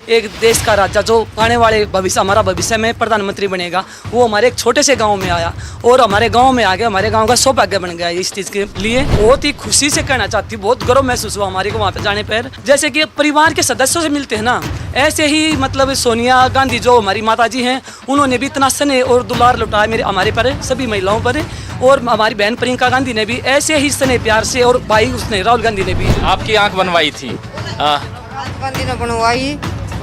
एक देश का राजा जो आने वाले भविष्य हमारा भविष्य में प्रधानमंत्री बनेगा, वो हमारे एक छोटे से गांव में आया और हमारे गांव में आ गया, हमारे गांव का सौभाग्य बन गया। इस चीज़ के लिए बहुत ही खुशी से कहना चाहती हूँ, बहुत गर्व महसूस हुआ हमारे को वहाँ पे जाने पर। जैसे कि परिवार के सदस्यों से मिलते हैं ना, ऐसे ही मतलब सोनिया गांधी जो हमारी माता जी हैं, उन्होंने भी इतना स्नेह और दुलार लुटाया हमारे पर, सभी महिलाओं पर। और हमारी बहन प्रियंका गांधी ने भी ऐसे ही स्नेह प्यार से, और भाई उसने राहुल गांधी ने भी। आपकी आंख बनवाई थी? गांधी ने बनवाई।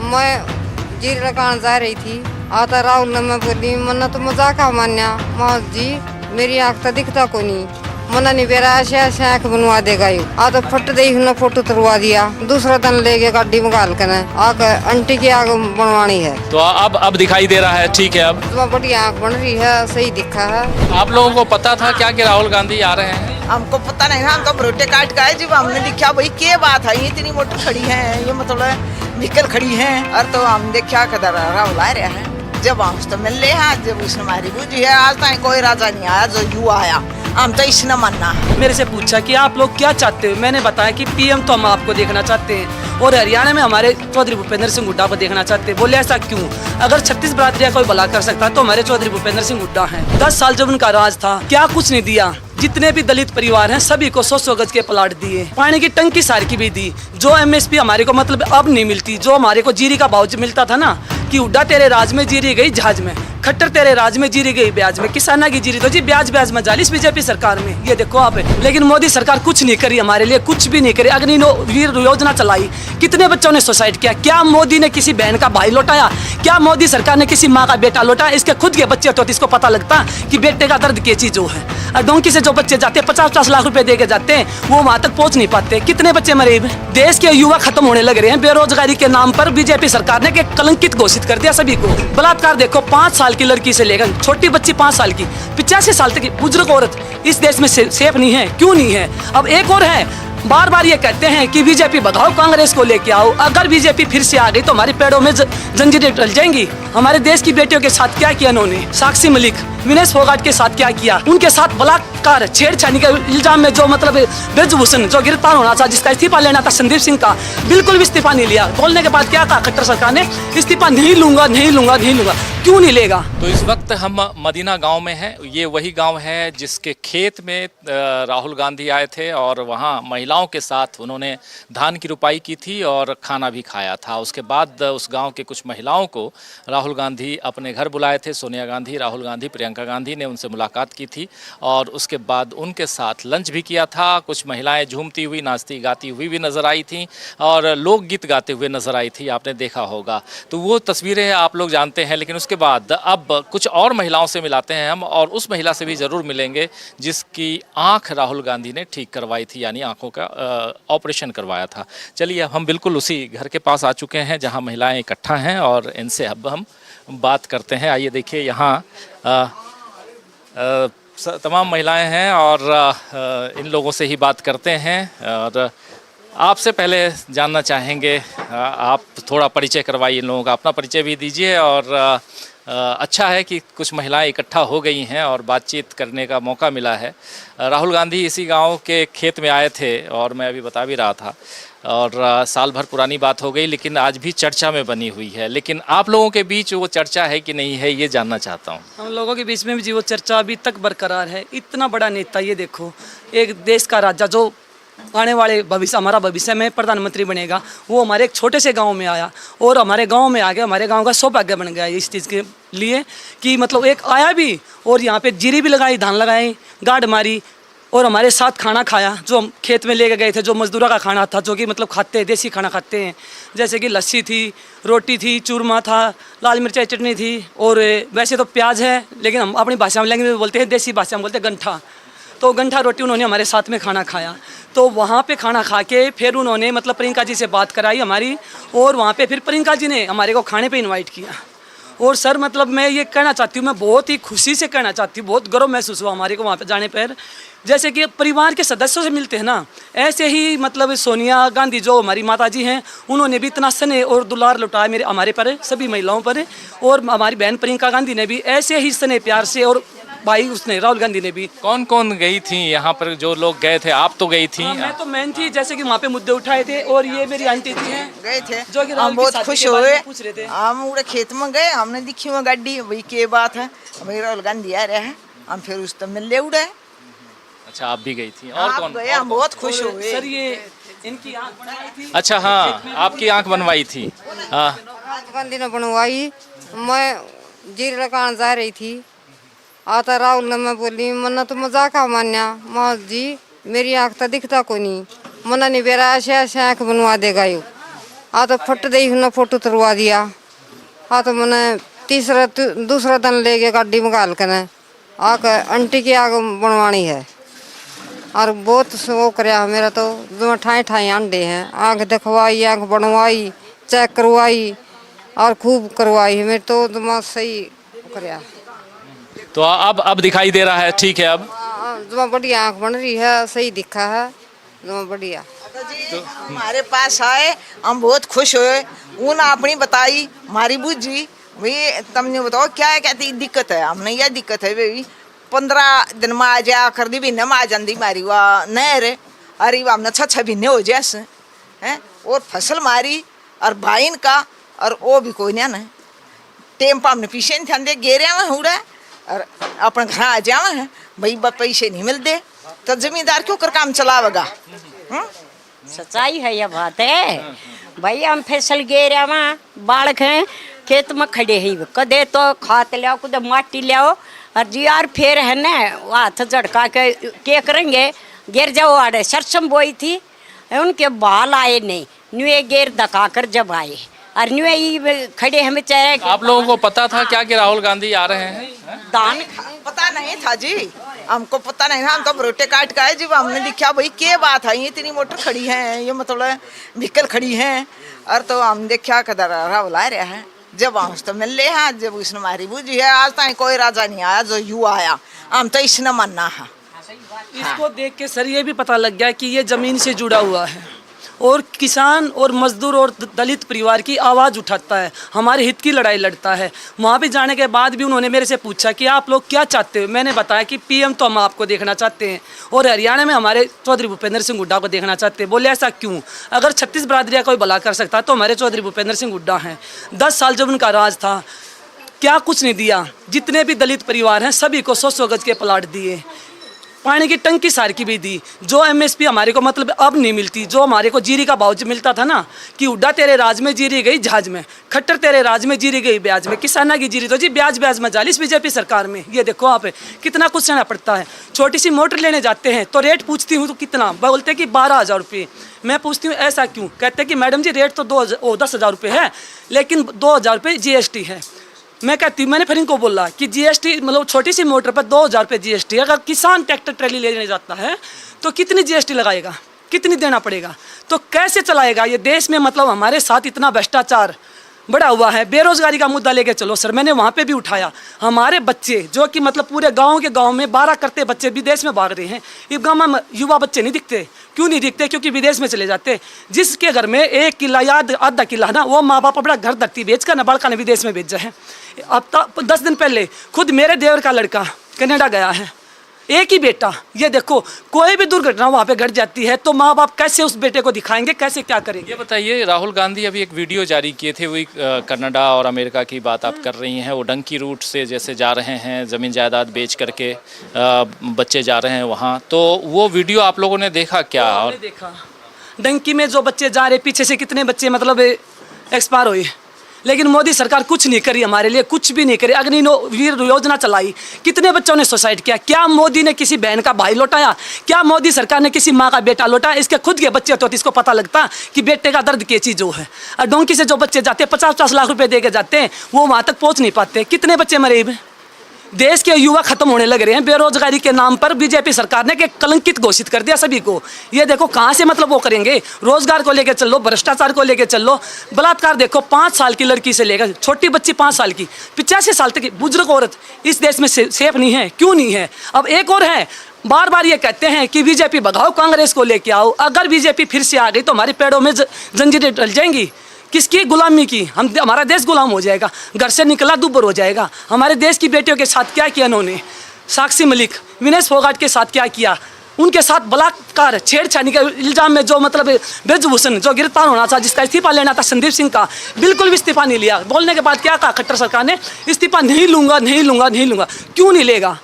मैं जी लगान जा रही थी, आता राहुल ने, मैं बोली मन्ना तो मजाक मान्या मौज जी, मेरी आँख तो दिखता को नहीं, मना नहीं बेरा ऐसे ऐसे आँख बनवा देगा यू। आता फट दे ना फोटो तुरवा दिया, दूसरा दिन ले गए गाड़ी में घाल कर आँख आंटी की आँख बनवानी है। तो अब दिखाई दे रहा है, ठीक है। अब तो बड़ी आँख बन रही है, सही दिखा है। आप लोगों को पता था क्या कि राहुल गांधी आ रहे हैं? हमको पता नहीं था, हम तो बरोटे काट का है जब हमने देखा भाई क्या बात है, इतनी मोटर खड़ी है, ये मतलब निकल खड़ी है। और तो हम देखा कदर राहुल आ रहा है, जब हम तो मिल रहे हैं, जब उसने हमारी बूझी है, आज तक कोई राजा नहीं आया जो यू आया, हम तो इसने मानना। मेरे से पूछा कि आप लोग क्या चाहते हो, मैंने बताया कि पीएम तो हम आपको देखना चाहते हैं, और हरियाणा में हमारे चौधरी भूपेंद्र सिंह हुड्डा को देखना चाहते हैं। बोले ऐसा क्यों? अगर 36 बरादरी कोई भला कर सकता है तो हमारे चौधरी भूपेंद्र सिंह हुड्डा हैं। 10 साल जब उनका राज था, क्या कुछ नहीं दिया। जितने भी दलित परिवार हैं सभी को 100-100 गज के प्लाट दिए, पानी की टंकी सार की भी दी। जो एमएसपी हमारे को मतलब अब नहीं मिलती, जो हमारे को जीरी का भाव मिलता था ना, कि हुड्डा तेरे राज में जीरी गई जहाज में, खट्टर तेरे राज में जीरी गई ब्याज में, किसाना की जीरी तो जी ब्याज ब्याज में जाली बीजेपी सरकार में, ये देखो आप। लेकिन मोदी सरकार कुछ नहीं करी हमारे लिए, कुछ भी नहीं करी। अग्निवीर योजना चलाई, कितने बच्चों ने सुसाइड किया? क्या मोदी ने किसी बहन का भाई लौटाया? क्या मोदी सरकार ने किसी माँ का बेटा लौटाया? इसके खुद के बच्चे तो इसको पता लगता कि बेटे का दर्द क्या चीज है। डोंकी से जो बच्चे जाते हैं 50-50 लाख रुपए दे के जाते हैं, वो वहां तक पहुंच नहीं पाते। कितने बच्चे मरे? देश के युवा खत्म होने लग रहे हैं बेरोजगारी के नाम पर। बीजेपी सरकार ने कलंकित घोषित कर दिया सभी को। बलात्कार देखो, 5 साल की लड़की से लेकर छोटी बच्ची 5 साल की, 85 साल तक की बुजुर्ग औरत इस देश में सेफ नहीं है। क्यों नहीं है? अब एक और है, बार बार ये कहते हैं कि बीजेपी भगाओ, कांग्रेस को लेके आओ। अगर बीजेपी फिर से आ गई तो हमारे पेड़ों में जंजीरें डल जाएंगी। हमारे देश की बेटियों के साथ क्या किया इन्होंने? साक्षी मलिक, विनेश फोगाट के साथ क्या किया? उनके साथ बलात्कार, छेड़छाड़ी के इल्जाम में जो मतलब ब्रजभूषण जो गिरफ्तार होना था, जिसका इस्तीफा लेना था संदीप सिंह का, बिल्कुल भी इस्तीफा नहीं लिया। बोलने के बाद क्या कहा खट्टर सरकार ने? इस्तीफा नहीं लूंगा, नहीं लूंगा, नहीं लूंगा। क्यों नहीं लेगा? तो इस वक्त हम मदीना गांव में हैं। ये वही गांव है जिसके खेत में राहुल गांधी आए थे और वहां महिलाओं के साथ उन्होंने धान की रुपाई की थी और खाना भी खाया था। उसके बाद उस गांव के कुछ महिलाओं को राहुल गांधी अपने घर बुलाए थे। सोनिया गांधी, राहुल गांधी, प्रियंका गांधी ने उनसे मुलाकात की थी और उसके बाद उनके साथ लंच भी किया था। कुछ महिलाएं झूमती हुई, नाचती गाती हुई भी नज़र आई थी और लोकगीत गाते हुए नज़र आई थी, आपने देखा होगा। तो वो तस्वीरें आप लोग जानते हैं। लेकिन उसके बाद अब कुछ और महिलाओं से मिलाते हैं हम, और उस महिला से भी ज़रूर मिलेंगे जिसकी आँख राहुल गांधी ने ठीक करवाई थी, यानी आँखों का ऑपरेशन करवाया था। चलिए, हम बिल्कुल उसी घर के पास आ चुके हैं जहां महिलाएं इकट्ठा हैं और इनसे अब हम बात करते हैं। आइए देखिए, यहाँ तमाम महिलाएं हैं और इन लोगों से ही बात करते हैं। और आपसे पहले जानना चाहेंगे, आप थोड़ा परिचय करवाइए इन लोगों का, अपना परिचय भी दीजिए। और अच्छा है कि कुछ महिलाएं इकट्ठा हो गई हैं और बातचीत करने का मौका मिला है। राहुल गांधी इसी गांव के खेत में आए थे और मैं अभी बता भी रहा था, और साल भर पुरानी बात हो गई लेकिन आज भी चर्चा में बनी हुई है। लेकिन आप लोगों के बीच वो चर्चा है कि नहीं है, ये जानना चाहता हूँ। हम लोगों के बीच में भी जी वो चर्चा अभी तक बरकरार है। इतना बड़ा नेता, ये देखो, एक देश का राजा जो आने वाले भविष्य हमारा भविष्य में प्रधानमंत्री बनेगा, वो हमारे एक छोटे से गांव में आया और हमारे गांव में आ गया, हमारे गांव का सौभाग्य बन गया इस चीज़ के लिए कि मतलब एक आया भी और यहाँ पे जीरी भी लगाई, धान लगाई, गाड़ मारी और हमारे साथ खाना खाया। जो हम खेत में लेके गए थे, जो मजदूरों का खाना था, जो कि मतलब खाते हैं, देसी खाना खाते हैं, जैसे कि लस्सी थी, रोटी थी, चूरमा था, लाल मिर्चाई चटनी थी, और वैसे तो प्याज है लेकिन हम अपनी भाषा में लैंग्वेज में बोलते हैं, देसी भाषा में बोलते हैं गंठा। तो गंठा रोटी उन्होंने हमारे साथ में खाना खाया। तो वहाँ पे खाना खा के फिर उन्होंने मतलब प्रियंका जी से बात कराई हमारी, और वहाँ पे फिर प्रियंका जी ने हमारे को खाने पे इनवाइट किया। और सर मतलब मैं ये कहना चाहती हूँ, मैं बहुत ही खुशी से कहना चाहती हूँ, बहुत गर्व महसूस हुआ हमारे को वहाँ पे जाने पर। जैसे कि परिवार के सदस्यों से मिलते हैं ना, ऐसे ही मतलब सोनिया गांधी जो हमारी माता जी हैं, उन्होंने भी इतना स्नेह और दुलार लुटाया हमारे पर, सभी महिलाओं पर। और हमारी बहन प्रियंका गांधी ने भी ऐसे ही स्नेह प्यार से, और भाई उसने राहुल गांधी ने भी। कौन कौन गई थी यहाँ पर? जो लोग गए थे, आप तो गई थी। मैं तो मैन थी, जैसे कि वहाँ पे मुद्दे उठाए थे, और ये मेरी आंटी थी हैं गए थे, जो कि हम बहुत खुश हुए। पूछ रहे थे। हम उड़े खेत में गए, हमने दिखी वहाँ गाड़ी, भाई क्या बात है, भाई राहुल गांधी आ रहा है, हम फिर उस तो मिलने उड़े। अच्छा, आप भी गई थी? और आप कौन? गए, हम बहुत खुश और हुए। सर ये इनकी आँख बनवाई थी। अच्छा, हाँ, आपकी आंख बनवाई थी। हाँ, राहुल गांधी ने बनवाई। मैं जीर लगान जा रही थी, आता राहुल ने मैं बोली मन्ना तो मजाक मान्या माँ जी मेरी आँख तो दिखता को नहीं, मना नहीं बेरा ऐसे ऐसे आँख बनवा देगा यू। आ तो फट दई ना फोटो तुरवा दिया। हाँ तो मैंने दूसरा दिन ले गया गाड़ी में घाल कर आकर आंटी की आँख बनवानी है, और बहुत वो कराया मेरा तो जो ठाई ठाई अंडे हैं, आँख दिखवाई, आँख बनवाई, चेक करवाई और खूब करवाई, मेरे तो दिमाग सही कराया। तो अब दिखाई दे रहा है, ठीक है अब? जो बढ़िया आँख बन रही है, सही दिखा है, जो बढ़िया। तो हमारे पास आए, हम बहुत खुश हुए। उन्होंने अपनी बताई, हमारी बूझी भाई तुमने बताओ क्या कहती दिक्कत है। हमने यह दिक्कत है भाई 15 दिन में आ जा कर दी भी न आ जाती मारी वाह नहर, अरे हमने 6 महीने हो जैसे हैं, और फसल मारी और भाइन का, और वो भी कोई ना टेम पर हमने पीछे नहीं थे गेरिया में उड़ा, और अपने घर आ जावे हैं भाई पैसे नहीं मिलते तो जमींदार क्यों कर काम चलावेगा। सच्चाई है यह बात है भाई। हम फसल गेरिया में बाढ़ हैं, खेत में खड़े ही कदे तो खाद लियाओ, कदे माटी लियाओ, और जी यार फिर है ना हाथ झड़का के करेंगे, गिर जाओ आड़े। सरसम बोई थी, उनके बाल आए नहीं, न्यूए गेर दका कर जब आए, और न्यूए खड़े हमें चाहे। आप लोगों को पता था क्या कि राहुल गांधी आ रहे हैं? दान पता नहीं था जी, हमको पता नहीं था। हम तो रोटे काट का है जब हमने देखा भाई क्या बात है, ये इतनी मोटर खड़ी है, ये मतलब व्हीकल खड़ी है, और तो हम देखा कदर राहुल आ रहा है। जब हम तो मिल ले हैं, जब उसने मारी बूझी है, आज तक कोई राजा नहीं आया जो यू आया, हम तो इसने मानना है। इसको देख के सर ये भी पता लग गया कि ये ज़मीन से जुड़ा हुआ है, और किसान और मजदूर और दलित परिवार की आवाज़ उठाता है, हमारे हित की लड़ाई लड़ता है। वहाँ पे जाने के बाद भी उन्होंने मेरे से पूछा कि आप लोग क्या चाहते हो। मैंने बताया कि पीएम तो हम आपको देखना चाहते हैं, और हरियाणा में हमारे चौधरी भूपेंद्र सिंह हुड्डा को देखना चाहते हैं। बोले ऐसा क्यों? अगर 36 बरादरियाँ कोई भला कर सकता तो हमारे चौधरी भूपेंद्र सिंह हुड्डा हैं। 10 साल जब उनका राज था, क्या कुछ नहीं दिया। जितने भी दलित परिवार हैं सभी को 100 गज के प्लाट दिए, पानी की टंकी सार की भी दी। जो एमएसपी हमारे को मतलब अब नहीं मिलती, जो हमारे को जीरी का भाव मिलता था ना, कि हुड्डा तेरे राज में जीरी गई जहाज में, खट्टर तेरे राज में जीरी गई ब्याज में, किसाना की जीरी तो जी ब्याज ब्याज में जाली इस बीजेपी सरकार में। ये देखो आप कितना कुछ सहना पड़ता है। छोटी सी मोटर लेने जाते हैं तो रेट पूछती हूँ तो कितना, बोलते कि 12,000 रुपये। मैं पूछती हूँ ऐसा क्यों? कहते कि मैडम जी रेट तो 10,000 रुपये है, लेकिन 2,000 रुपये GST है। मैं कहती मैंने फिर इनको बोला कि GST मतलब छोटी सी मोटर पर 2,000 रुपये GST। अगर किसान ट्रैक्टर ट्रैली लेने जाता है तो कितनी GST लगाएगा, कितनी देना पड़ेगा, तो कैसे चलाएगा ये देश में? मतलब हमारे साथ इतना भ्रष्टाचार बढ़ा हुआ है। बेरोजगारी का मुद्दा लेके चलो सर, मैंने वहाँ पे भी उठाया। हमारे बच्चे जो कि मतलब पूरे गाँव के गाँव में 12 करते बच्चे विदेश में भाग रहे हैं। ये गाँव में युवा बच्चे नहीं दिखते, क्यों नहीं दिखते? क्योंकि विदेश में चले जाते। जिसके घर में 1 किला या आधा किला ना, वो माँ बाप अपना घर धरती बेच कर ना बड़का ने विदेश में भेजा है। अब तो 10 दिन पहले खुद मेरे देवर का लड़का कनाडा गया है, एक ही बेटा। ये देखो कोई भी दुर्घटना वहाँ पे घट जाती है तो माँ बाप कैसे उस बेटे को दिखाएंगे, कैसे क्या करेंगे? ये बताइए, राहुल गांधी अभी एक वीडियो जारी किए थे, वही कनाडा और अमेरिका की बात आप कर रही हैं। वो डंकी रूट से जैसे जा रहे हैं, ज़मीन जायदाद बेच करके बच्चे जा रहे हैं वहाँ, तो वो वीडियो आप लोगों ने देखा क्या? और देखा डंकी में जो बच्चे जा रहे, पीछे से कितने बच्चे मतलब एक्सपायर हुए, लेकिन मोदी सरकार कुछ नहीं करी हमारे लिए, कुछ भी नहीं करी। अग्निवीर योजना चलाई, कितने बच्चों ने सुसाइड किया? क्या मोदी ने किसी बहन का भाई लौटाया? क्या मोदी सरकार ने किसी माँ का बेटा लौटाया? इसके खुद के बच्चे तो इसको पता लगता कि बेटे का दर्द क्या चीज़ है। और डोंकी से जो बच्चे जाते हैं 50-50 लाख रुपए दे के जाते हैं, वो वहाँ तक पहुँच नहीं पाते। कितने बच्चे मरे? देश के युवा खत्म होने लग रहे हैं बेरोजगारी के नाम पर। बीजेपी सरकार ने कि कलंकित घोषित कर दिया सभी को। ये देखो कहाँ से मतलब वो करेंगे? रोजगार को लेकर चल लो, भ्रष्टाचार को लेकर चल लो, बलात्कार देखो, 5 साल की लड़की से लेकर छोटी बच्ची 5 साल की, 85 साल तक की बुजुर्ग औरत इस देश में सेफ नहीं है। क्यों नहीं है? अब एक और है, बार बार ये कहते हैं कि बीजेपी भगाओ, कांग्रेस को लेके आओ। अगर बीजेपी फिर से आ गई तो हमारे पेड़ों में जंजीरें डल जाएंगी। किसकी गुलामी की? हमारा देश गुलाम हो जाएगा, घर से निकला दुबर हो जाएगा। हमारे देश की बेटियों के साथ क्या किया इन्होंने? साक्षी मलिक, विनेश फोगाट के साथ क्या किया, उनके साथ बलात्कार छेड़छाड़ी के इल्जाम में जो मतलब ब्रजभूषण जो गिरफ्तार होना था, जिसका इस्तीफा लेना था संदीप सिंह का, बिल्कुल भी इस्तीफा नहीं लिया। बोलने के बाद क्या कहा खट्टर सरकार ने, इस्तीफा नहीं लूंगा नहीं लूंगा नहीं लूंगा। क्यों नहीं लेगा?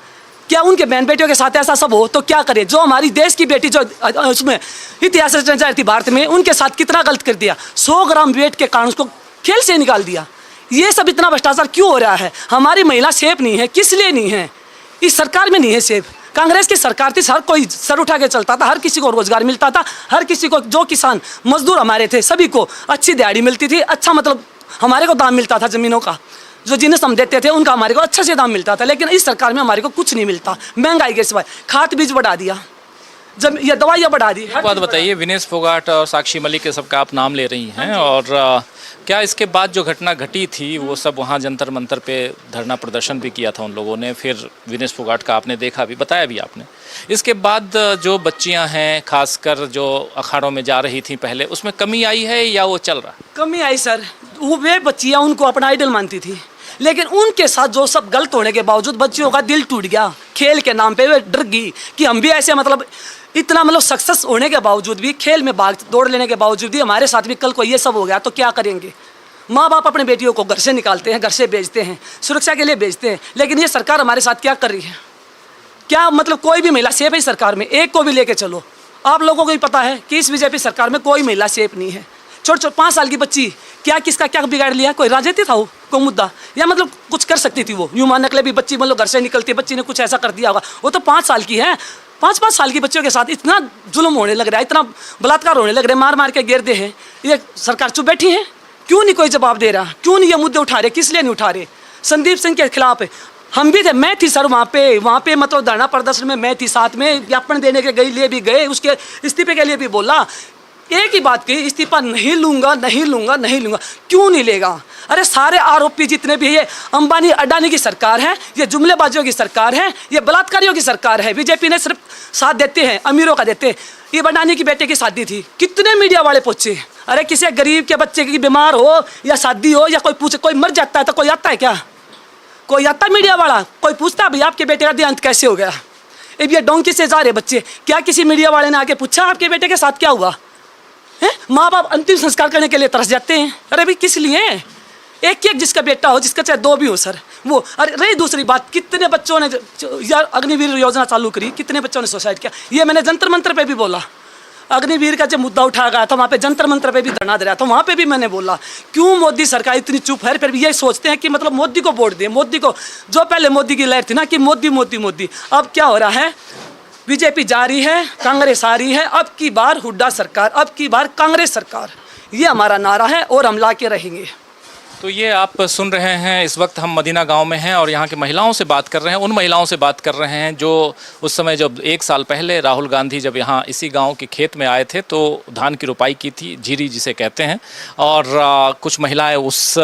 क्या उनके बहन बेटियों के साथ ऐसा सब हो तो क्या करे? जो हमारी देश की बेटी जो उसमें इतिहास रचना थी भारत में, उनके साथ कितना गलत कर दिया। 100 ग्राम वेट के कारण उसको खेल से निकाल दिया। ये सब इतना भ्रष्टाचार क्यों हो रहा है? हमारी महिला सेफ नहीं है, किस लिए नहीं है? इस सरकार में नहीं है सेफ। कांग्रेस की सरकार थी, हर कोई सर उठा के चलता था, हर किसी को रोजगार मिलता था, हर किसी को, जो किसान मजदूर हमारे थे सभी को अच्छी दिहाड़ी मिलती थी, अच्छा मतलब हमारे को दाम मिलता था ज़मीनों का, जो जिन्हें हम देते थे उनका हमारे को अच्छा से दाम मिलता था। लेकिन इस सरकार में हमारे को कुछ नहीं मिलता, महंगाई के सिवाय। खाद बीज बढ़ा दिया, जब ये दवाइयाँ बढ़ा दी। एक बात बताइए, विनेश फोगाट और साक्षी मलिक के सबका आप नाम ले रही हैं, और क्या इसके बाद जो घटना घटी थी वो सब वहाँ जंतर मंतर पे धरना प्रदर्शन भी किया था उन लोगों ने, फिर विनेश फोगाट का आपने देखा भी, बताया भी आपने। इसके बाद जो बच्चियां हैं, खासकर जो अखाड़ों में जा रही थी पहले, उसमें कमी आई है या वो चल रहा? कमी आई सर। वो वे बच्चियाँ उनको अपना आइडल मानती थी, लेकिन उनके साथ जो सब गलत होने के बावजूद बच्चियों का दिल टूट गया। खेल के नाम पे वे डर गई कि हम भी ऐसे मतलब इतना मतलब सक्सेस होने के बावजूद भी, खेल में भाग दौड़ लेने के बावजूद भी हमारे साथ भी कल को ये सब हो गया तो क्या करेंगे? माँ बाप अपने बेटियों को घर से निकालते हैं, घर से भेजते हैं, सुरक्षा के लिए भेजते हैं, लेकिन ये सरकार हमारे साथ क्या कर रही है? क्या मतलब कोई भी महिला सेफ है इस सरकार में? एक को भी लेके चलो। आप लोगों को भी पता है कि इस बीजेपी सरकार में कोई महिला सेफ नहीं है। छोटे 5 साल की बच्ची क्या किसका क्या बिगाड़ लिया? कोई राजनीति था वो, कोई मुद्दा, या मतलब कुछ कर सकती थी वो? यूं मान के भी बच्ची मतलब घर से निकलती है, बच्ची ने कुछ ऐसा कर दिया होगा, वो तो 5 साल की है। 5-5 साल की बच्चियों के साथ इतना जुल्म होने लग रहा है, इतना बलात्कार होने लग रहा है, मार मार के गिर दे हैं। ये सरकार चुप बैठी है, क्यों नहीं कोई जवाब दे रहा? क्यों नहीं ये मुद्दे उठा रहे? किस लिए नहीं उठा रहे? संदीप सिंह के खिलाफ हम भी थे, मैं थी सर वहाँ पे मतलब धरना प्रदर्शन में मैं थी, साथ में ज्ञापन देने के लिए भी गए, उसके इस्तीफे के लिए भी बोला। एक ही बात कही, इस्तीफा नहीं लूंगा नहीं लूंगा नहीं लूंगा। क्यों नहीं लेगा? अरे सारे आरोपी जितने भी, ये अंबानी अडानी की सरकार है, ये जुमलेबाजियों की सरकार है, ये बलात्कारियों की सरकार है। बीजेपी ने सिर्फ साथ देते हैं, अमीरों का देते हैं। ये अडानी की बेटे की शादी थी, कितने मीडिया वाले पूछे? अरे किसी गरीब के बच्चे की बीमार हो या शादी हो या कोई पूछे, कोई मर जाता है तो कोई आता है क्या? कोई आता है मीडिया वाला? कोई पूछता है भाई आपके बेटे का देहांत कैसे हो गया? अब ये डोंकी से जा रहे बच्चे, क्या किसी मीडिया वाले ने आके पूछा आपके बेटे के साथ क्या हुआ है? माँ बाप अंतिम संस्कार करने के लिए तरस जाते हैं। अरे भाई किस लिए? एक जिसका बेटा हो, जिसका चाहे 2 भी हो सर, वो। अरे रही दूसरी बात, कितने बच्चों ने यार अग्निवीर योजना चालू करी, कितने बच्चों ने सुसाइड किया? ये मैंने जंतर मंत्र पे भी बोला। अग्निवीर का जब मुद्दा उठाया गया था, वहाँ पे जंतर मंत्र पे भी धरना दे रहा था, वहाँ पे भी मैंने बोला क्यों मोदी सरकार इतनी चुप है? फिर भी ये सोचते हैं कि मतलब मोदी को वोट दें, मोदी को। जो पहले मोदी की लहर थी ना कि मोदी मोदी मोदी, अब क्या हो रहा है? बीजेपी जा रही है, कांग्रेस आ रही है। अब की बार हुड्डा सरकार, अब की बार कांग्रेस सरकार, ये हमारा नारा है और हम ला के रहेंगे। तो ये आप सुन रहे हैं, इस वक्त हम मदीना गांव में हैं और यहाँ की महिलाओं से बात कर रहे हैं, उन महिलाओं से बात कर रहे हैं जो उस समय जब 1 साल पहले राहुल गांधी जब यहाँ इसी गांव के खेत में आए थे तो धान की रुपाई की थी, झीरी जिसे कहते हैं, और कुछ महिलाएं उस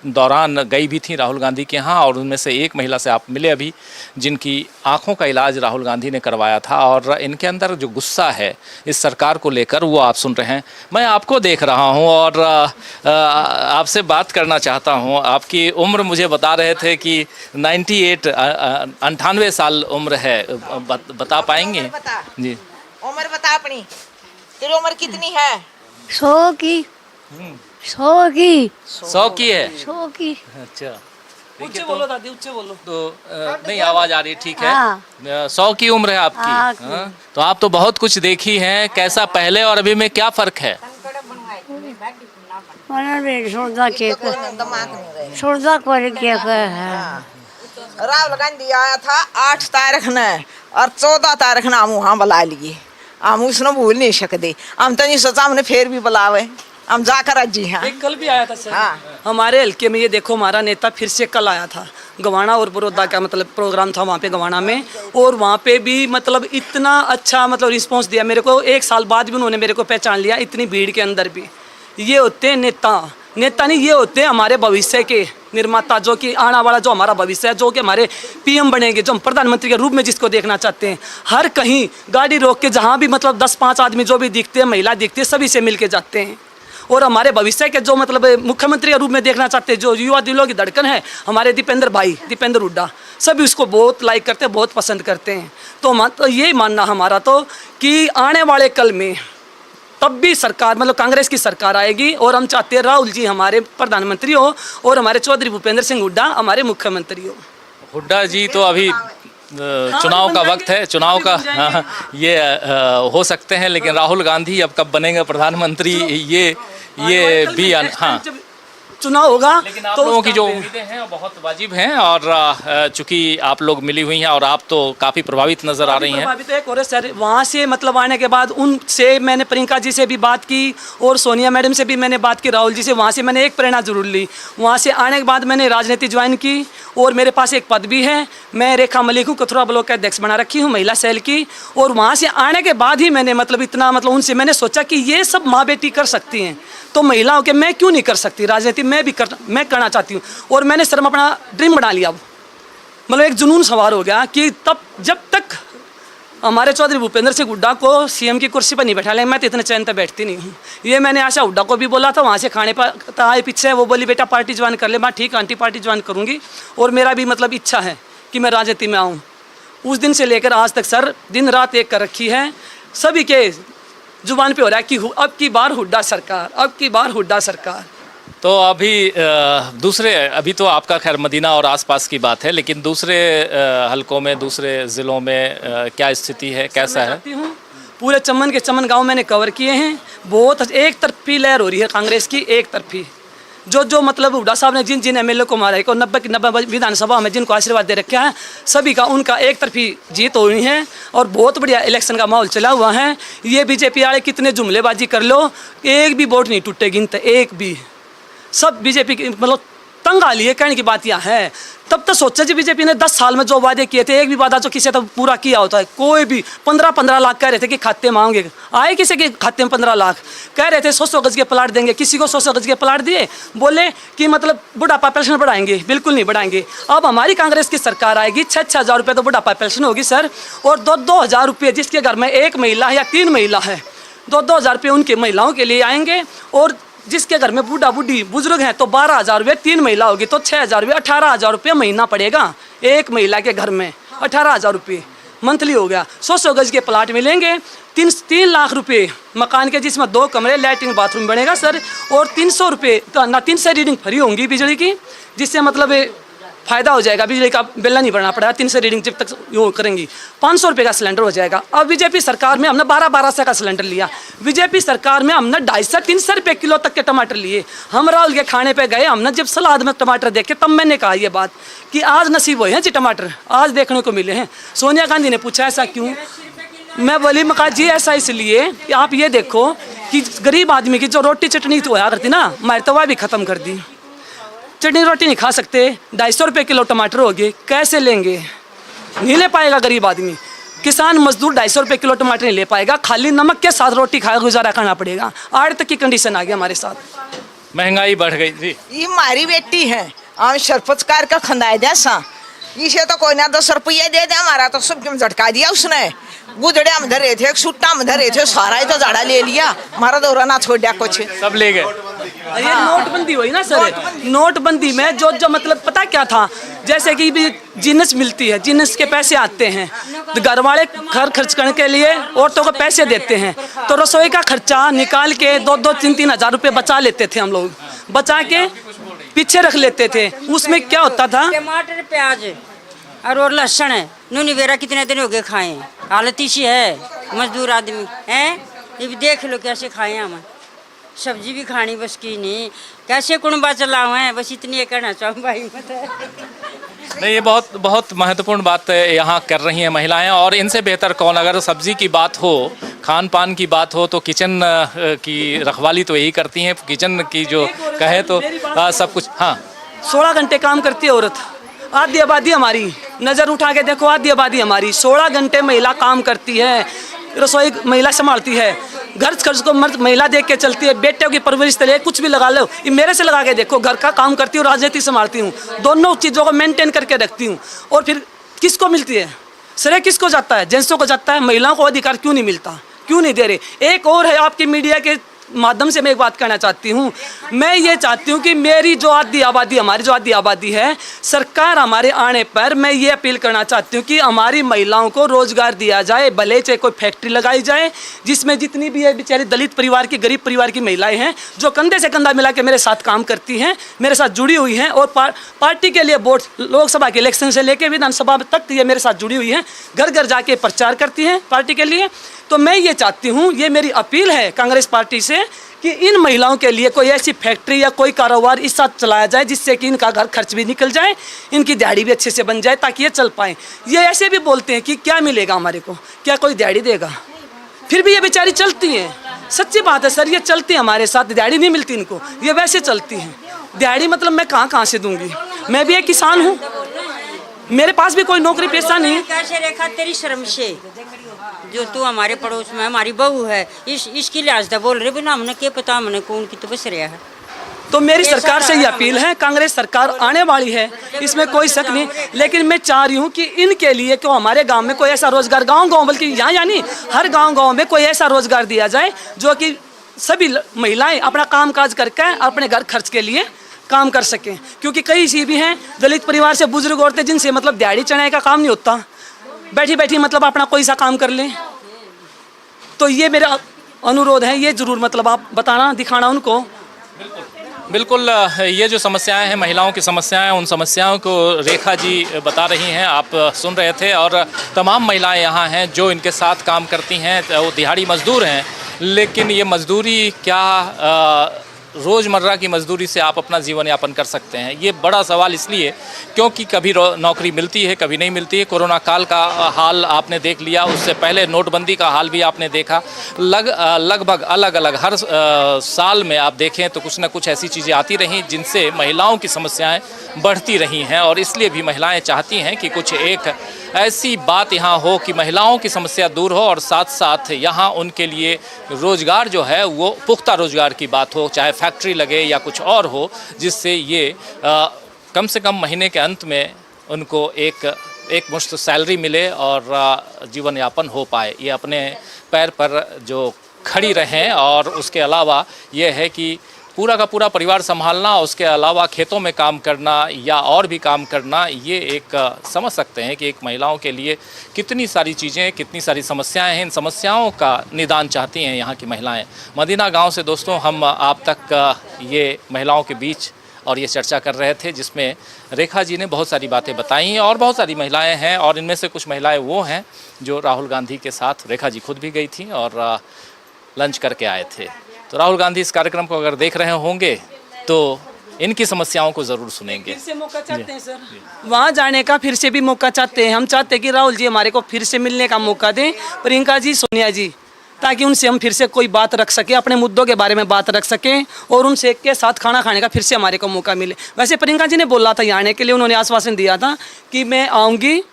दौरान गई भी थीं राहुल गांधी के यहाँ, और उनमें से एक महिला से आप मिले अभी, जिनकी आँखों का इलाज राहुल गांधी ने करवाया था, और इनके अंदर जो गुस्सा है इस सरकार को लेकर वो आप सुन रहे हैं। मैं आपको देख रहा हूँ और आपसे बात करना चाहता हूँ। आपकी उम्र मुझे बता रहे थे कि 98 साल उम्र है, बता पाएंगे? बता जी उम्र बता अपनी, तेरी उम्र कितनी है? 100 की 100 की 100 की है? 100 की। अच्छा, ऊंचे बोलो दादी, ऊंचे बोलो। तो नहीं आवाज आ रही, ठीक है। हाँ। 100 की उम्र है आपकी। हाँ। हाँ? तो आप तो बहुत कुछ देखी हैं, कैसा पहले और अभी में क्या फर्क है? राहुल गांधी आया था 8 तारीख ने और 14 तारीख ने हम वहाँ बुला लिए। हम उसने भूल नहीं सकते। हम तो नहीं सोचा हमने फिर भी बुलावे, हम जाकर अजी हैं। एक कल भी आया था सर। हाँ। हमारे हल्के में ये देखो, हमारा नेता फिर से कल आया था गवाना और बड़ौदा का मतलब प्रोग्राम था वहाँ पे गवाना में, और वहाँ पे भी मतलब इतना अच्छा मतलब रिस्पांस दिया मेरे को। 1 साल बाद भी उन्होंने मेरे को पहचान लिया, इतनी भीड़ के अंदर भी। ये होते हैं नेता, नेता नहीं, ये होते हैं हमारे भविष्य के निर्माता, जो कि आने वाला जो हमारा भविष्य है, जो कि हमारे पीएम बनेंगे, जो हम प्रधानमंत्री के रूप में जिसको देखना चाहते हैं। हर कहीं गाड़ी रोक के जहाँ भी मतलब 10-5 आदमी जो भी दिखते हैं, महिला दिखती है, सभी से मिल के जाते हैं। और हमारे भविष्य के जो मतलब मुख्यमंत्री के रूप में देखना चाहते हैं, जो युवा दिलों की धड़कन है, हमारे दीपेंद्र भाई, दीपेंद्र हुड्डा, सभी उसको बहुत लाइक करते हैं, बहुत पसंद करते हैं। तो यही मानना हमारा तो कि आने वाले कल में तब भी सरकार मतलब कांग्रेस की सरकार आएगी, और हम चाहते हैं राहुल जी हमारे प्रधानमंत्री हो और हमारे चौधरी भूपेंद्र सिंह हुड्डा हमारे मुख्यमंत्री हो। हुड्डा जी तो अभी चुनाव का वक्त है, चुनाव का ये हो सकते हैं, लेकिन राहुल गांधी अब कब बनेंगे प्रधानमंत्री ये भी हाँ, चुनाव होगा लेकिन आप तो लोगों की जो उसका उम्मीदें हैं वो बहुत वाजिब हैं, और चूंकि आप लोग मिली हुई हैं और आप तो काफ़ी प्रभावित नज़र आ रही हैं। अभी तो एक और है सर, वहाँ से मतलब आने के बाद उनसे मैंने प्रियंका जी से भी बात की और सोनिया मैडम से भी मैंने बात की, राहुल जी से। वहाँ से मैंने एक प्रेरणा जरूर ली। वहाँ से आने के बाद मैंने राजनीति ज्वाइन की और मेरे पास एक पद भी है। मैं रेखा मलिक हूँ, कथुरा ब्लॉक का अध्यक्ष बना रखी हूँ महिला सेल की। और वहाँ से आने के बाद ही मैंने मतलब इतना मतलब उनसे मैंने सोचा कि ये सब माँ बेटी कर सकती हैं, तो महिलाओं के मैं क्यों नहीं कर सकती राजनीति, मैं करना चाहती हूँ। और मैंने सर अपना ड्रीम बना लिया, मतलब एक जुनून सवार हो गया कि तब जब तक हमारे चौधरी भूपेंद्र सिंह हुड्डा को सीएम की कुर्सी पर नहीं बैठा लें, मैं तो इतने चैन पर बैठती नहीं हूँ। ये मैंने आशा हुड्डा को भी बोला था, वहाँ से खाने पर आए पीछे, वो बोली बेटा पार्टी ज्वाइन कर ले। मैं ठीक आंटी पार्टी ज्वाइन करूँगी, और मेरा भी मतलब इच्छा है कि मैं राजनीति में आऊँ। उस दिन से लेकर आज तक सर दिन रात एक कर रखी है, सभी के जुबान पे हो रहा है कि अब की बार हुड्डा सरकार, अब की बार हुड्डा सरकार। तो अभी दूसरे, अभी तो आपका खैर मदीना और आसपास की बात है, लेकिन दूसरे हलकों में, दूसरे ज़िलों में क्या स्थिति है, कैसा है? पूरे चमन के चमन गांव मैंने कवर किए हैं। बहुत एक तरफी लहर हो रही है कांग्रेस की, एक तरफी। जो मतलब हुड्डा साहब ने जिन एमएलए को मारा है, को 90 की 90 विधानसभा में जिनको आशीर्वाद दे रखा है, सभी का उनका एक तरफी जीत हो रही है और बहुत बढ़िया इलेक्शन का माहौल चला हुआ है। ये बीजेपी वाले कितने जुमलेबाजी कर लो, एक भी वोट नहीं टूटे गिनते, एक भी। सब बीजेपी की मतलब तंग आ लिए, कहने की बात यह है। तब तो सोचा जी बीजेपी ने 10 साल में जो वादे किए थे, एक भी वादा जो किसी तो पूरा किया होता है कोई भी। 15-15 लाख कह रहे थे कि खाते मांगे, आए किसी के खाते में 15 लाख। कह रहे थे 100 गज के प्लाट देंगे, किसी को 100 गज के प्लाट दिए, बोले कि मतलब बुढ़ापा पेंशन बढ़ाएंगे, बिल्कुल नहीं बढ़ाएंगे। अब हमारी कांग्रेस की सरकार आएगी, 6-6 हज़ार रुपये तो बुढ़ापा पेंशन होगी सर, और 2-2 हज़ार रुपये जिसके घर में एक महिला है या 3 महिला है, 2-2 हज़ार रुपये उनके महिलाओं के लिए आएंगे। और जिसके घर में बूढ़ा बूढ़ी बुजुर्ग हैं तो 12 हज़ार रुपये, 3 महिला होगी तो 6 हज़ार रुपये, 18 हज़ार रुपये महीना पड़ेगा एक महिला के घर में। 18 हज़ार रुपये मंथली हो गया। 100 गज के प्लाट मिलेंगे, 3 लाख रुपये मकान के, जिसमें 2 कमरे लैट्रिन बाथरूम बनेगा सर। और 300 रुपये ना 3 से रीडिंग फ्री होंगी बिजली की, जिससे मतलब फ़ायदा हो जाएगा, बिजली का बिल नहीं भरना पड़ेगा। 3 से रीडिंग जब तक वो करेंगी, 500 रुपये का सिलेंडर हो जाएगा। अब बीजेपी सरकार में हमने 1200 का सिलेंडर लिया, बीजेपी सरकार में हमने 250-300 रुपये किलो तक के टमाटर लिए। हम राहुल के खाने पे गए, हमने जब सलाद में टमाटर देखे तब मैंने कहा ये बात कि आज नसीब हुए हैं जी टमाटर, आज देखने को मिले हैं। सोनिया गांधी ने पूछा ऐसा क्यों, मैं बोली मका जी ऐसा इसलिए कि आप ये देखो कि गरीब आदमी की जो रोटी चटनी तो होया करती ना, मैं तो वह भी ख़त्म कर दी। चटनी रोटी नहीं खा सकते, 250 रुपये किलो टमाटर हो गए, कैसे लेंगे, नहीं ले पाएगा गरीब आदमी। किसान मजदूर 250 रुपये किलो टमाटर नहीं ले पाएगा, खाली नमक के साथ रोटी खा गुजारा करना पड़ेगा। आज तक की कंडीशन आ गई हमारे साथ, महंगाई बढ़ गई जी। ये हमारी बेटी है, हम सरपंचकार का खंदाए जैसा, इसे तो कोई ना 10 रुपये दे दे, हमारा तो सब क्यों झटका दिया उसने। गुदड़े हम धरे थे, सुट्टा हम धरे थे, सारा ही तो झाड़ा ले लिया, हमारा दौरा ना छोड़ दिया कुछ, सब ले गए। ये नोटबंदी हुई ना सर, नोटबंदी में जो मतलब पता क्या था, जैसे कि भी जिन्स मिलती है, जिन्स के पैसे आते हैं तो घर वाले घर खर्च करने के लिए औरतों को पैसे देते हैं, तो रसोई का खर्चा निकाल के 2-3 हज़ार रुपये बचा लेते थे हम लोग, बचा के पीछे रख लेते थे। उसमें क्या होता था, टमाटर प्याज और लहसुन है, नूनी वेरा कितने दिन हो गए खाए, हालत इसी है, मजदूर आदमी हैं, ये भी देख लो कैसे खाए हम, सब्जी भी खानी बस की नहीं, कैसे कुणबा चलाओ हैं, बस इतनी ये कहना चाहूँ भाई। नहीं, ये बहुत बहुत महत्वपूर्ण बात यहाँ कर रही हैं महिलाएं, और इनसे बेहतर कौन। अगर सब्जी की बात हो, खान पान की बात हो, तो किचन की रखवाली तो यही करती हैं, किचन की जो कहे तो सब कुछ। हाँ, 16 घंटे काम करती है औरत, आधी आबादी हमारी, नज़र उठा के देखो आधी आबादी हमारी, 16 घंटे महिला काम करती है, रसोई महिला संभालती है, घर खर्च को मर्द महिला देख के चलती है, बेटे की परवरिश के लिए कुछ भी लगा लो, ये मेरे से लगा के देखो, घर का काम करती हूँ, राजनीति संभालती हूँ, दोनों चीज़ों को मेंटेन करके रखती हूँ। और फिर किसको मिलती है श्रेय, किसको जाता है, जेंट्सों को जाता है, महिलाओं को अधिकार क्यों नहीं मिलता, क्यों नहीं दे रहे। एक और है आपकी मीडिया के माध्यम से मैं एक बात कहना चाहती हूँ। मैं ये चाहती हूँ कि मेरी जो आधी आबादी, हमारी जो आधी आबादी है, सरकार हमारे आने पर मैं ये अपील करना चाहती हूँ कि हमारी महिलाओं को रोजगार दिया जाए, भले चाहे कोई फैक्ट्री लगाई जाए जिसमें जितनी भी है बेचारी दलित परिवार की, गरीब परिवार की महिलाएं हैं जो कंधे से कंधा मिला के मेरे साथ काम करती हैं, मेरे साथ जुड़ी हुई हैं और पार्टी के लिए वोट, लोकसभा के इलेक्शन से लेकर विधानसभा तक ये मेरे साथ जुड़ी हुई हैं, घर घर जाके प्रचार करती हैं पार्टी के लिए। तो मैं ये चाहती हूँ, ये मेरी अपील है कांग्रेस पार्टी से कि इन महिलाओं के लिए कोई ऐसी फैक्ट्री या कोई कारोबार इस साथ चलाया जाए जिससे कि इनका घर खर्च भी निकल जाए, इनकी दिहाड़ी भी अच्छे से बन जाए ताकि ये चल पाएँ। ये ऐसे भी बोलते हैं कि क्या मिलेगा हमारे को, क्या कोई दिहाड़ी देगा, फिर भी ये बेचारी चलती हैं। सच्ची बात है सर, ये चलती हैं हमारे साथ, दिहाड़ी नहीं मिलती इनको, ये वैसे चलती हैं। दिहाड़ी मतलब मैं कहाँ से दूंगी, मैं भी एक किसान हूँ, मेरे पास भी कोई नौकरी पेशा नहीं है। कैसे रेखा तेरी शर्म से जो तू हमारे पड़ोस में हमारी बहू है, इसकी लिहाज से बोल रहे बिना हमने क्या पता, हमने कौन की तो बस रहा है। तो मेरी सरकार से ये अपील है, कांग्रेस सरकार आने वाली है, इसमें कोई शक नहीं, लेकिन मैं चाह रही हूँ कि इनके लिए क्यों हमारे गांव में कोई ऐसा रोजगार, गांव बल्कि यहाँ यानी हर गांव में कोई ऐसा रोजगार दिया जाए जो कि सभी महिलाएं अपना काम काज करके अपने घर खर्च के लिए काम कर सकें। क्योंकि कई सी भी हैं दलित परिवार से बुजुर्ग औरतें जिनसे मतलब दिहाड़ी चढ़ाने का काम नहीं होता, बैठी बैठी मतलब अपना कोई सा काम कर लें। तो ये मेरा अनुरोध है, ये जरूर मतलब आप बताना, दिखाना उनको। बिल्कुल, ये जो समस्याएं हैं, महिलाओं की समस्याएं, उन समस्याओं को रेखा जी बता रही हैं, आप सुन रहे थे। और तमाम महिलाएं यहाँ हैं जो इनके साथ काम करती हैं, वो दिहाड़ी मजदूर हैं, लेकिन ये मजदूरी क्या रोज़मर्रा की मजदूरी से आप अपना जीवन यापन कर सकते हैं? ये बड़ा सवाल इसलिए क्योंकि कभी नौकरी मिलती है, कभी नहीं मिलती है। कोरोना काल का हाल आपने देख लिया, उससे पहले नोटबंदी का हाल भी आपने देखा। लगभग अलग अलग हर साल में आप देखें तो कुछ ना कुछ ऐसी चीज़ें आती रहीं जिनसे महिलाओं की समस्याएं बढ़ती रही हैं, और इसलिए भी महिलाएं चाहती हैं कि कुछ एक ऐसी बात यहाँ हो कि महिलाओं की समस्या दूर हो और साथ साथ यहाँ उनके लिए रोज़गार जो है वो पुख्ता रोज़गार की बात हो, चाहे फैक्ट्री लगे या कुछ और हो, जिससे ये कम से कम महीने के अंत में उनको एक मुश्त सैलरी मिले और जीवन यापन हो पाए, ये अपने पैर पर जो खड़ी रहें। और उसके अलावा ये है कि पूरा का पूरा परिवार संभालना, उसके अलावा खेतों में काम करना या और भी काम करना, ये एक समझ सकते हैं कि एक महिलाओं के लिए कितनी सारी चीज़ें, कितनी सारी समस्याएं हैं। इन समस्याओं का निदान चाहती हैं यहाँ की महिलाएं। मदीना गांव से दोस्तों हम आप तक ये महिलाओं के बीच और ये चर्चा कर रहे थे, जिसमें रेखा जी ने बहुत सारी बातें बताई और बहुत सारी महिलाएँ हैं, और इनमें से कुछ महिलाएँ वो हैं जो राहुल गांधी के साथ, रेखा जी खुद भी गई थी और लंच करके आए थे। तो राहुल गांधी इस कार्यक्रम को अगर देख रहे होंगे तो इनकी समस्याओं को ज़रूर सुनेंगे। फिर से मौका चाहते हैं सर, वहाँ जाने का फिर से भी मौका चाहते हैं। हम चाहते हैं कि राहुल जी हमारे को फिर से मिलने का मौका दें, प्रियंका जी, सोनिया जी, ताकि उनसे हम फिर से कोई बात रख सकें, अपने मुद्दों के बारे में बात रख सकें और उनसे एक के साथ खाना खाने का फिर से हमारे को मौका मिले। वैसे प्रियंका जी ने बोला था यहाँ आने के लिए, उन्होंने आश्वासन दिया था कि मैं आऊँगी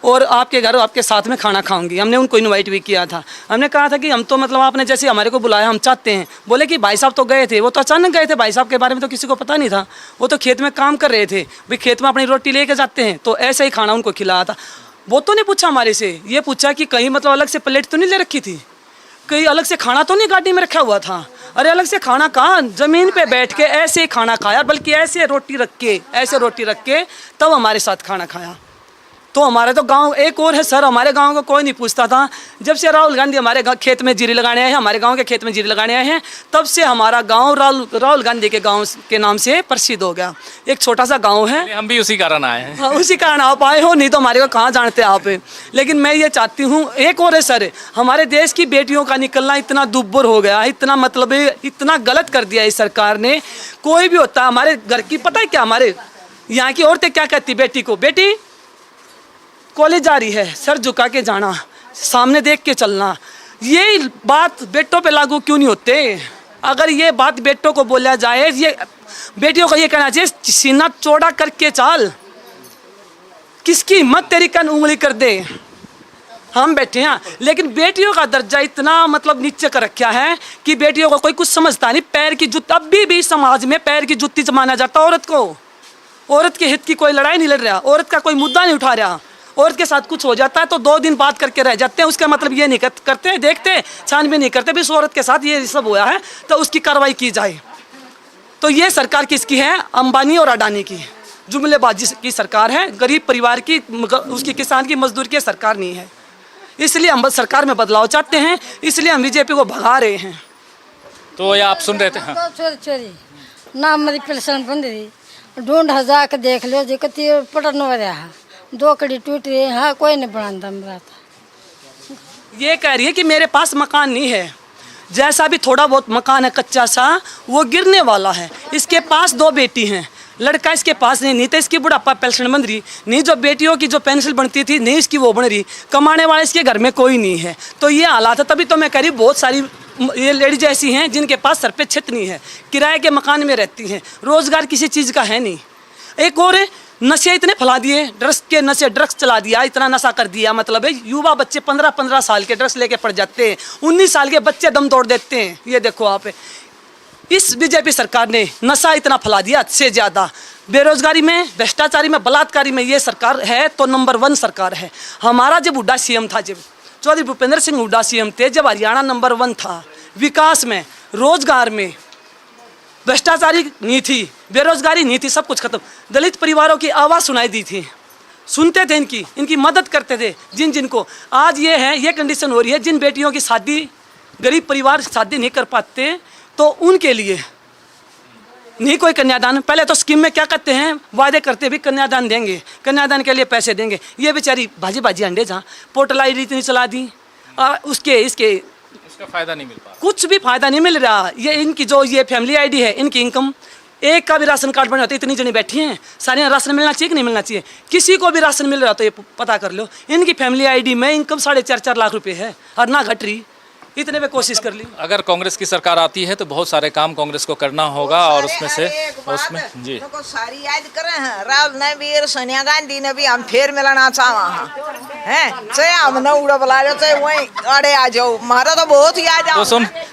और आपके घर आपके साथ में खाना खाऊंगी। हमने उनको इनवाइट भी किया था। हमने कहा था कि हम तो मतलब आपने जैसे हमारे को बुलाया हम चाहते हैं। बोले कि भाई साहब तो गए थे, वो तो अचानक गए थे, भाई साहब के बारे में तो किसी को पता नहीं था, वो तो खेत में काम कर रहे थे, भाई खेत में अपनी रोटी लेके जाते हैं, तो ऐसे ही खाना उनको खिलाया था। वो तो नहीं पूछा हमारे से, ये पूछा कि कहीं मतलब अलग से प्लेट तो नहीं ले रखी थी, कहीं अलग से खाना तो नहीं गाड़ी में रखा हुआ था। अरे अलग से खाना कहाँ, ज़मीन पे बैठ के ऐसे ही खाना खाया, बल्कि ऐसे रोटी रख के तब हमारे साथ खाना खाया। तो हमारे तो गांव एक और है सर, हमारे गांव को कोई नहीं पूछता था। जब से राहुल गांधी हमारे खेत में जीरी लगाने आए हैं, हमारे गांव के खेत में जीरी लगाने आए हैं, तब से हमारा गांव राहुल गांधी के गांव के नाम से प्रसिद्ध हो गया। एक छोटा सा गांव है, हम भी उसी कारण आए हैं। हाँ, उसी कारण आप आए हो, नहीं तो हमारे को कहाँ जानते आप। लेकिन मैं ये चाहती हूँ, एक और है सर, हमारे देश की बेटियों का निकलना इतना दुब्बर हो गया, इतना मतलब इतना गलत कर दिया इस सरकार ने। कोई भी होता हमारे घर की, पता है क्या, हमारे यहाँ की औरतें क्या कहती बेटी को, बेटी कॉलेज जा रही है, सर झुका के जाना, सामने देख के चलना। ये बात बेटों पे लागू क्यों नहीं होते? अगर ये बात बेटों को बोला जाए, ये बेटियों को ये कहना चाहिए सीना चौड़ा करके चाल, किसकी हिम्मत तेरी कन उंगली कर दे। हम बैठे हैं, लेकिन बेटियों का दर्जा इतना मतलब नीचे कर रखा है कि बेटियों को कोई कुछ समझता नहीं। पैर की जुत्ती, अभी भी समाज में पैर की जुत्ती माना जाता औरत को। औरत के हित की कोई लड़ाई नहीं लड़ रहा, औरत का कोई मुद्दा नहीं उठा रहा, औरत के साथ कुछ हो जाता है तो 2 दिन बात करके रह जाते हैं, उसका मतलब ये नहीं करते, देखते छानबीन नहीं करते भी इस औरत के साथ ये सब हुआ है तो उसकी कार्रवाई की जाए। तो ये सरकार किसकी है? अंबानी और अडानी की जुमलेबाजी की सरकार है, गरीब परिवार की, उसकी किसान की, मजदूर की सरकार नहीं है। इसलिए हम सरकार में बदलाव चाहते हैं, इसलिए हम बीजेपी को भगा रहे हैं। तो ये आप सुन रहे थे। हाँ। चोरी चोरी ना मेरी पेंशन बंद रही, ढूंढ हजार के देख लो जी कति पटन हो रहा है, 2 कड़ी टूट रही है, हाँ कोई नहीं बनाता मेरा। ये कह रही है कि मेरे पास मकान नहीं है, जैसा भी थोड़ा बहुत मकान है कच्चा सा वो गिरने वाला है। इसके पास 2 बेटी हैं, लड़का इसके पास नहीं तो इसकी बुढ़ापा पेंशन बन रही नहीं, जो बेटियों की जो पेंशन बनती थी नहीं इसकी वो बन रही, कमाने वाले इसके घर में कोई नहीं है। तो ये हालात है, तभी तो मैं कह रही बहुत सारी ये लेडीज ऐसी हैं जिनके पास सर पे छत नहीं है, किराए के मकान में रहती हैं, रोजगार किसी चीज़ का है नहीं। एक और नशे इतने फैला दिए, ड्रग्स के नशे, ड्रग्स चला दिया, इतना नशा कर दिया, मतलब है युवा बच्चे 15-15 साल के ड्रग्स लेके पड़ जाते हैं, 19 साल के बच्चे दम तोड़ देते हैं। ये देखो आप, इस बीजेपी सरकार ने नशा इतना फैला दिया हद से ज़्यादा। बेरोजगारी में, भ्रष्टाचारी में, बलात्कारी में ये सरकार है तो नंबर 1 सरकार है। हमारा जब हुड्डा सीएम था, जब चौधरी भूपेंद्र सिंह हुड्डा सीएम थे, जब हरियाणा नंबर 1 था, विकास में, रोजगार में, भ्रष्टाचारी नहीं थी, बेरोजगारी नहीं थी, सब कुछ खत्म। दलित परिवारों की आवाज़ सुनाई दी थी, सुनते थे, इनकी मदद करते थे जिनको। आज ये है, ये कंडीशन हो रही है, जिन बेटियों की शादी, गरीब परिवार शादी नहीं कर पाते तो उनके लिए नहीं कोई कन्यादान। पहले तो स्कीम में क्या करते हैं, वादे करते भी कन्यादान देंगे, कन्यादान के लिए पैसे देंगे। ये बेचारी भाजी अंडे जहाँ पोर्टलाइट इतनी चला दी, इसके उसका फायदा नहीं मिल पा रहा, कुछ भी फायदा नहीं मिल रहा। ये इनकी जो ये फैमिली आईडी है, इनकी इनकम, एक का भी राशन कार्ड बने होते, इतनी जनी बैठी हैं, सारे राशन मिलना चाहिए कि नहीं मिलना चाहिए? किसी को भी राशन मिल रहा तो ये पता कर लो। इनकी फैमिली आईडी में इनकम 4.5 लाख रुपए है और ना घट रही, इतने पे कोशिश कर ली। अगर कांग्रेस की सरकार आती है तो बहुत सारे काम कांग्रेस को करना होगा और उसमें से जी सारी याद करे हैं, राहुल ने भी और सोनिया गांधी ने भी हम फिर मिलना चाहा हैं, चाहे हम न उड़ा बुला रहे, चाहे वहीं अड़े आ जाओ, हमारा तो बहुत याद आ।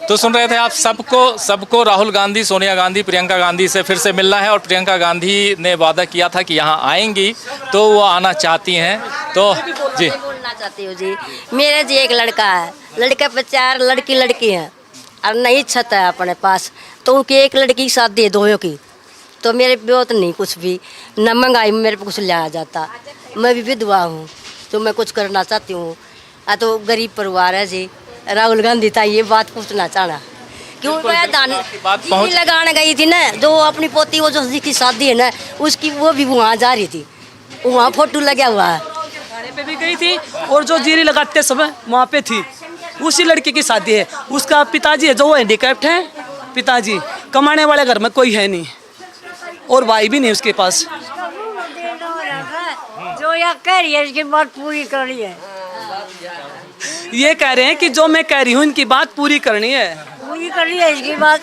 तो सुन रहे थे आप, सबको राहुल गांधी, सोनिया गांधी, प्रियंका गांधी से फिर से मिलना है और प्रियंका गांधी ने वादा किया था कि यहाँ आएंगी तो वो आना चाहती हैं। तो जी बोलना चाहती हूँ जी, मेरे जी एक लड़का है, लड़के पे 4 लड़की हैं और नहीं छत है अपने पास, तो उनकी एक लड़की की शादी है 2 की, तो मेरे बहुत नहीं कुछ भी, न महंगाई में मेरे पे कुछ लिया जाता। मैं भी विधवा हूँ तो मैं कुछ करना चाहती हूँ। तो गरीब परिवार है जी, राहुल गांधी था ये बात पूछना चाहना, क्यों मैं दान लगाने गई थी ना, जो अपनी पोती वो जो जिसकी शादी है ना उसकी, वो भी वहाँ जा रही थी, वहाँ फोटो लगा हुआ है, थाने पे भी गई थी और जो जीरी लगाते समय वहाँ पे थी, उसी लड़की की शादी है। उसका पिताजी है जो वो हैंडीकैप्ड है, पिताजी कमाने वाले घर में कोई है नहीं और भाई भी नहीं उसके पास। जो यह कह रही है इसकी बात पूरी करनी है, ये कह रहे हैं कि जो मैं कह रही हूँ इनकी बात पूरी करनी है, पूरी करनी है इसकी बात,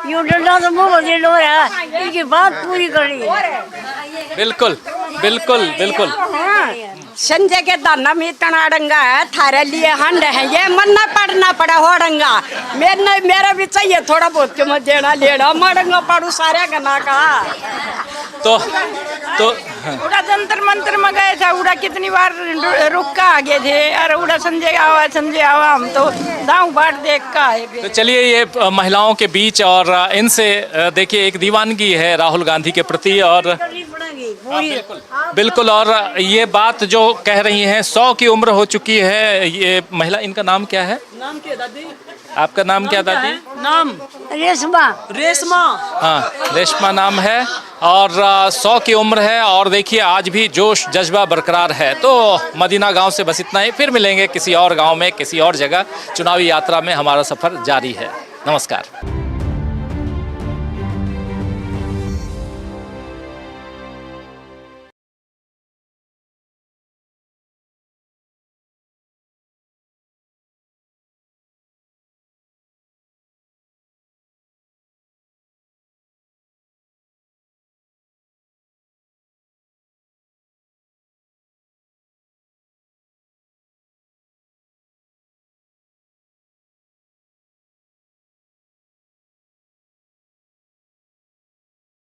यूँ डंडा तो मुँह से लो रहा है, इसकी बात पूरी करनी है। बिल्कुल बिल्कुल बिल्कुल। संजय के दाना में इतना डंगा है, थारे लिए हंड है, ये मनना पड़ना पड़ा हो डंगा, मेरा भी चाहिए थोड़ा बहुत के मैं देना लेना, मैं डंगा पड़ू सारे गना का। तो उड़ा जंतर मंतर में गए थे, उड़ा कितनी बार रुक का आ गए थे, अरे उड़ा संजय आवा, हम तो दाऊ बाट देख का है। तो चलिए, ये महिलाओं के बीच और इनसे देखिए एक दीवानगी है राहुल गांधी के प्रति और बिल्कुल। और ये बात जो कह रही हैं, 100 की उम्र हो चुकी है ये महिला, इनका नाम क्या है? नाम क्या दादी? आपका नाम क्या दादी? नाम रेशमा। रेशमा, हाँ रेशमा नाम है और 100 की उम्र है और देखिए आज भी जोश जज्बा बरकरार है। तो मदीना गांव से बस इतना ही, फिर मिलेंगे किसी और गांव में, किसी और जगह। चुनावी यात्रा में हमारा सफ़र जारी है। नमस्कार।